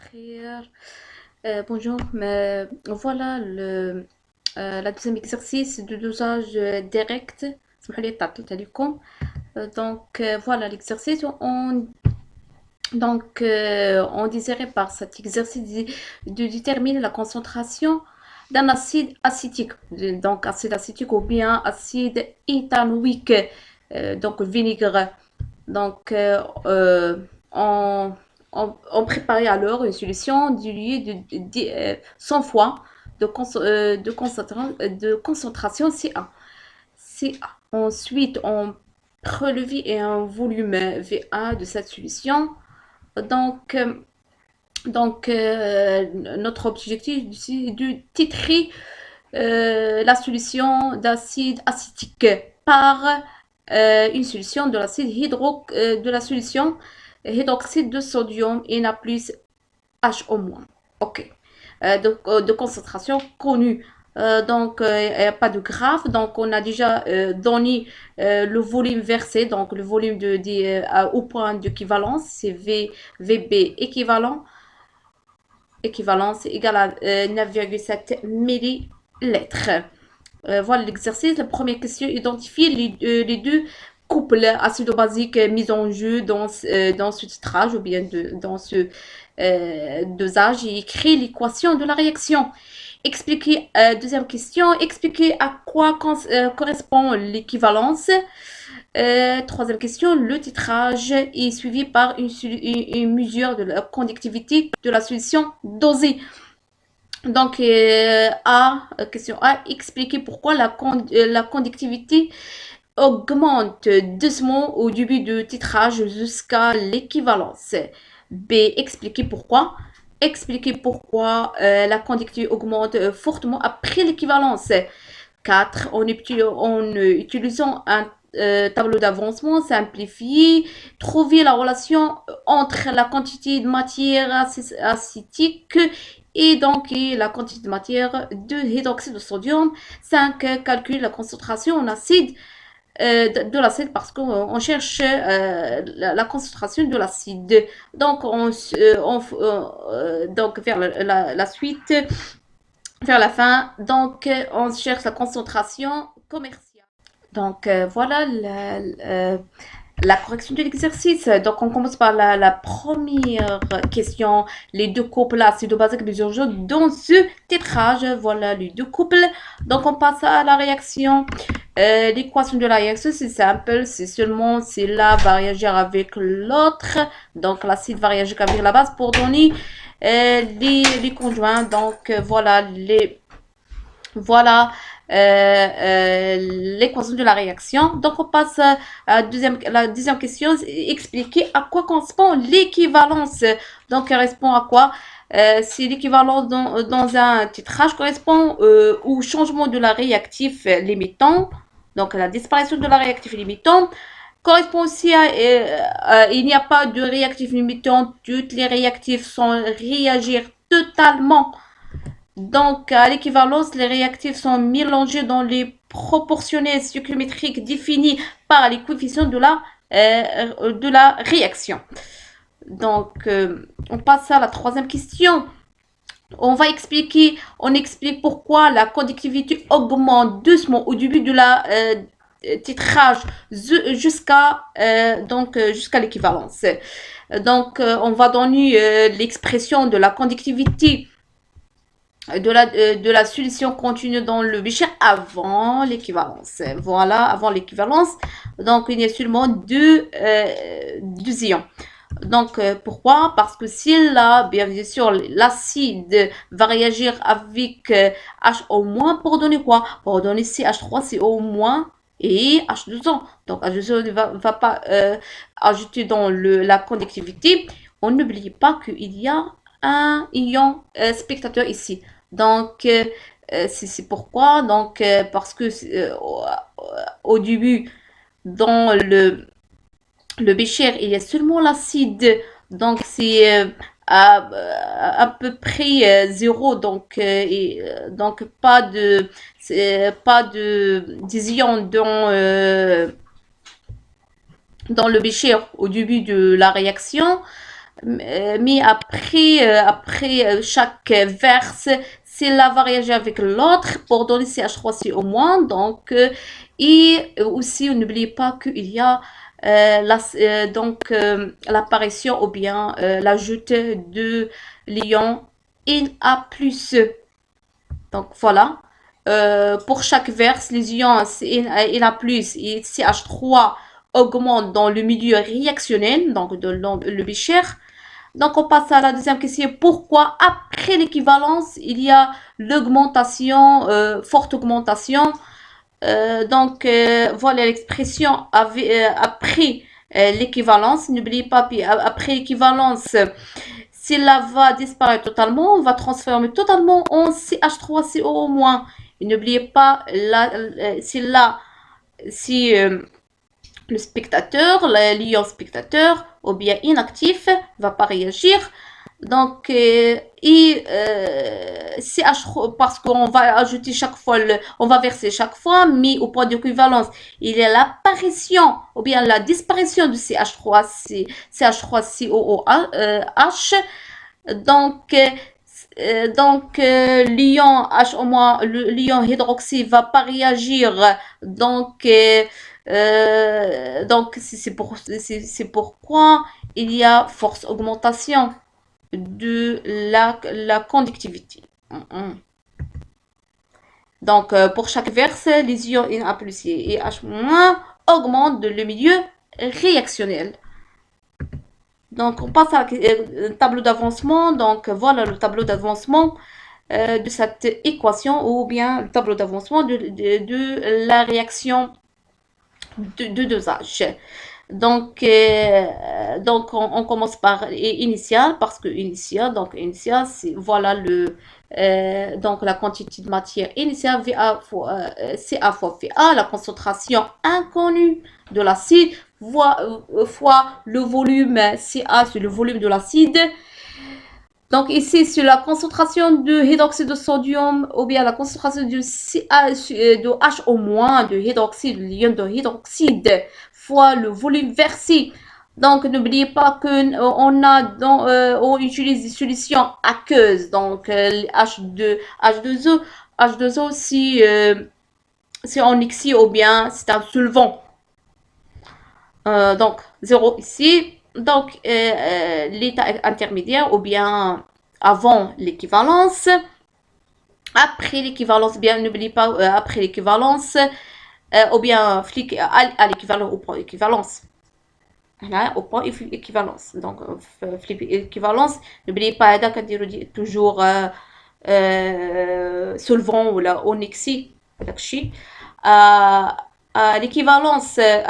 Frère. Bonjour, voilà la deuxième exercice de dosage direct. Voilà l'exercice. On désirait par cet exercice de déterminer la concentration d'un acide acétique, donc acide acétique ou bien acide éthanoïque, donc vinaigre. Donc, on, on préparait alors une solution diluée de 100 fois de concentration Ca. Ca. Ensuite, on prélevait un volume Va de cette solution. Donc, euh, notre objectif c'est de titrer la solution d'acide acétique par une solution de de la solution hydroxyde de sodium Na plus HO-. Ok. De concentration connue. Il n'y a pas de graphe. Donc, on a déjà donné le volume versé, donc le volume au point d'équivalence, c'est VB équivalent. Équivalence égale à 9,7 millilitres. Voilà l'exercice. La première question, identifier les deux couples acido-basiques mis en jeu dans ce titrage ou bien dans ce dosage et écrire l'équation de la réaction. Deuxième question, expliquer à quoi correspond l'équivalence. Troisième question, le titrage est suivi par une mesure de la conductivité de la solution dosée. Donc, question A, expliquer pourquoi la conductivité augmente doucement au début du titrage jusqu'à l'équivalence. B, expliquer pourquoi. Expliquer pourquoi la conductivité augmente fortement après l'équivalence. 4. En utilisant un tableau d'avancement simplifié, trouver la relation entre la quantité de matière acétique et la quantité de matière de hydroxyde de sodium. 5. Calculer la concentration en acide de l'acide parce qu'on cherche la concentration de l'acide. Donc, vers la suite, vers la fin, on cherche la concentration commerciale. Voilà la correction de l'exercice. Donc, on commence par la première question. Les deux couples acido-basiques mesurent dans ce tétrage. Voilà les deux couples. Donc, on passe à la réaction. L'équation de la réaction, c'est simple. C'est l'un va réagir avec l'autre. Donc, l'acide va réagir avec la base pour donner les conjoints. Voilà l'équation de la réaction. Donc, on passe à la deuxième question. Expliquer à quoi correspond l'équivalence. Donc, elle correspond à quoi? Si l'équivalence dans un titrage correspond au changement de la réactif limitant, donc la disparition de la réactif limitant, correspond aussi il n'y a pas de réactif limitant, toutes les réactifs sont réagir totalement. Donc, à l'équivalence, les réactifs sont mélangés dans les proportionnels stoichiométriques définis par les coefficients de la réaction. Donc, on passe à la troisième question. On explique pourquoi la conductivité augmente doucement au début de la titrage jusqu'à l'équivalence. Donc, on va donner l'expression de la conductivité de la solution continue dans le bécher avant l'équivalence. Voilà, avant l'équivalence. Donc, il y a seulement deux ions. Donc, pourquoi? Parce que si là, bien sûr, l'acide va réagir avec HO- pour donner quoi? Pour donner CH3CO- et H2O. Donc, H2O ne va pas ajouter dans la conductivité. On n'oublie pas qu'il y a un ion spectateur ici. Donc, c'est pourquoi. Donc, parce que au début, dans le bécher, il y a seulement l'acide. Donc, c'est à peu près zéro. Donc, pas des ions dans le bécher au début de la réaction. mis après chaque verse, cela va réagir avec l'autre pour donner CH3CO-. Donc, et aussi, n'oubliez pas qu'il y a l'apparition ou bien l'ajout de l'ion Na+. Donc, voilà. Pour chaque verse, les ions Na+ et CH3 augmentent dans le milieu réactionnel, donc le Bécher. Donc, on passe à la deuxième question. Pourquoi, après l'équivalence, il y a l'augmentation, forte augmentation? Voilà l'expression après l'équivalence. N'oubliez pas, puis après l'équivalence, cela va disparaître totalement. On va transformer totalement en CH3CO-. Et n'oubliez pas, si le spectateur, l'ion spectateur, ou bien inactif, va pas réagir. Donc, parce qu'on va ajouter chaque fois, on va verser chaque fois, mais au point d'équivalence, il y a l'apparition ou bien la disparition du CH3COOH. L'ion H-, l'ion hydroxy va pas réagir. C'est pourquoi il y a force augmentation de la conductivité. Donc, pour chaque verse, les ions Na+ et H- augmentent le milieu réactionnel. Donc, on passe à tableau d'avancement. Donc, voilà le tableau d'avancement de cette équation, ou bien le tableau d'avancement de la réaction de dosage. Donc, on commence par initial, parce que initial, c'est voilà donc la quantité de matière initiale, VA fois, CA fois VA, la concentration inconnue de l'acide, fois le volume CA sur le volume de l'acide. Donc ici, sur la concentration de hydroxyde de sodium, ou bien la concentration de CA, de H-, de hydroxyde, l'ion de hydroxyde, fois le volume versé. Donc, n'oubliez pas on utilise des solutions aqueuses. Donc, H2O, si on oxy ou bien c'est un solvant. Donc, 0 ici. Donc, l'état intermédiaire ou bien avant l'équivalence. Après l'équivalence, bien, n'oubliez pas, après l'équivalence, ou bien à l'équivalent au point équivalence. Là, au point équivalence. Donc, flip équivalence, n'oubliez pas, toujours solvant ou la onyxie. À l'équivalence, maintenant,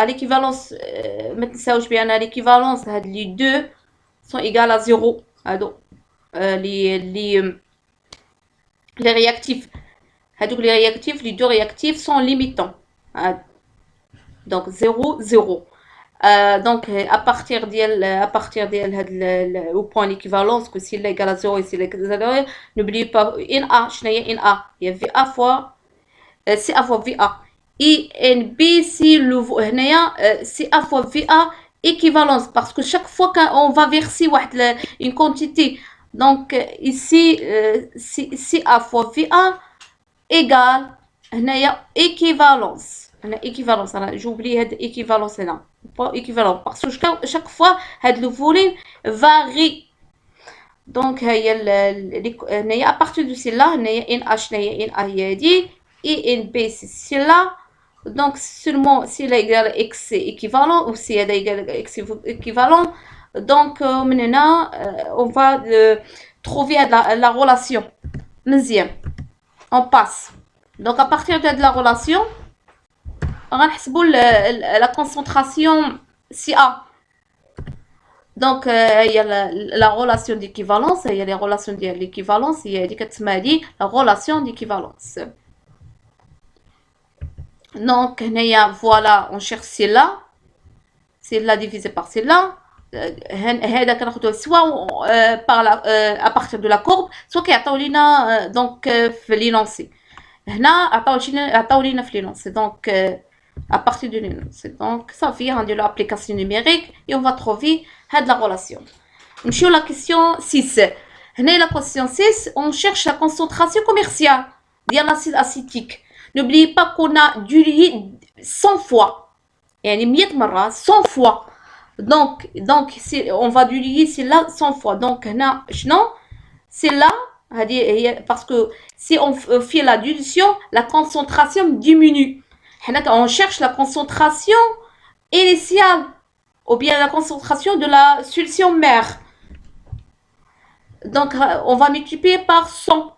à l'équivalence, les deux sont égales à 0. Les réactifs. Les deux réactifs sont limitants. Donc 0, 0. Donc à partir au point d'équivalence, que s'il est égal à 0 et s'il est égal à 0, n'oubliez pas NA, il y a VA fois CA fois VA. Et NB, c'est CA fois VA équivalence, parce que chaque fois qu'on va verser une quantité, donc ici CA fois VA égale équivalence. équivalence. J'ai oublié l'équivalence là. Pas équivalent, parce que chaque fois le volume varie. Donc à partir de celle-là, NH, NA et NB, c'est celle-là. Donc seulement s'il est égal à X équivalent, ou s'il est égal à X équivalent, donc maintenant on va trouver la relation. Deuxième, on passe. Donc à partir de la relation, on va la concentration CA. Donc il y a la relation d'équivalence, il y a les relations de l'équivalence, il y a la relation d'équivalence. Donc voilà, on cherche celle-là divisé par celle-là. soit à partir de la courbe, soit كيعطيو لينا donc في l'énoncé. هنا عطاو لينا في l'énoncé. Donc à partir de l'énoncé. Donc ça fait de l'application numérique et on va trouver la relation. نمشيو la question 6. هنا la question 6, on cherche la concentration commerciale ديال l'acide acétique. N'oubliez pas qu'on a dilué 100 fois. يعني 100 مرة 100 fois. Donc on va diluer c'est là 100 fois. Donc هنا شنو c'est là parce que si on fait la dilution, la concentration diminue. On cherche la concentration initiale ou bien la concentration de la solution mère. Donc, on va multiplier par 100.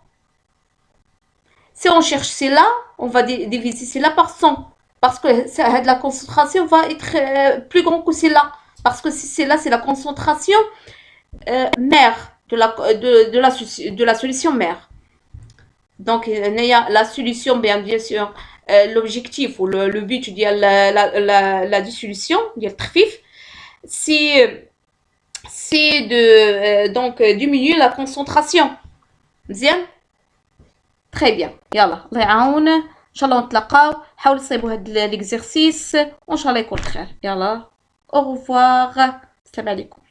Si on cherche celle-là, on va diviser celle-là par 100. Parce que la concentration va être plus grande que celle-là. Parce que celle-là, c'est la concentration mère de la solution mère. Donc, il y a la solution, bien sûr, l'objectif ou le but de la dissolution, de التخفيف, c'est de donc diminuer la concentration. مزيان très bien. يلا الله يعاون ان شاء الله نتلاقاو. حاولوا تصيبوا هاد ليكزرسيس وان شاء الله يكون خير. يلا au revoir. السلام عليكم.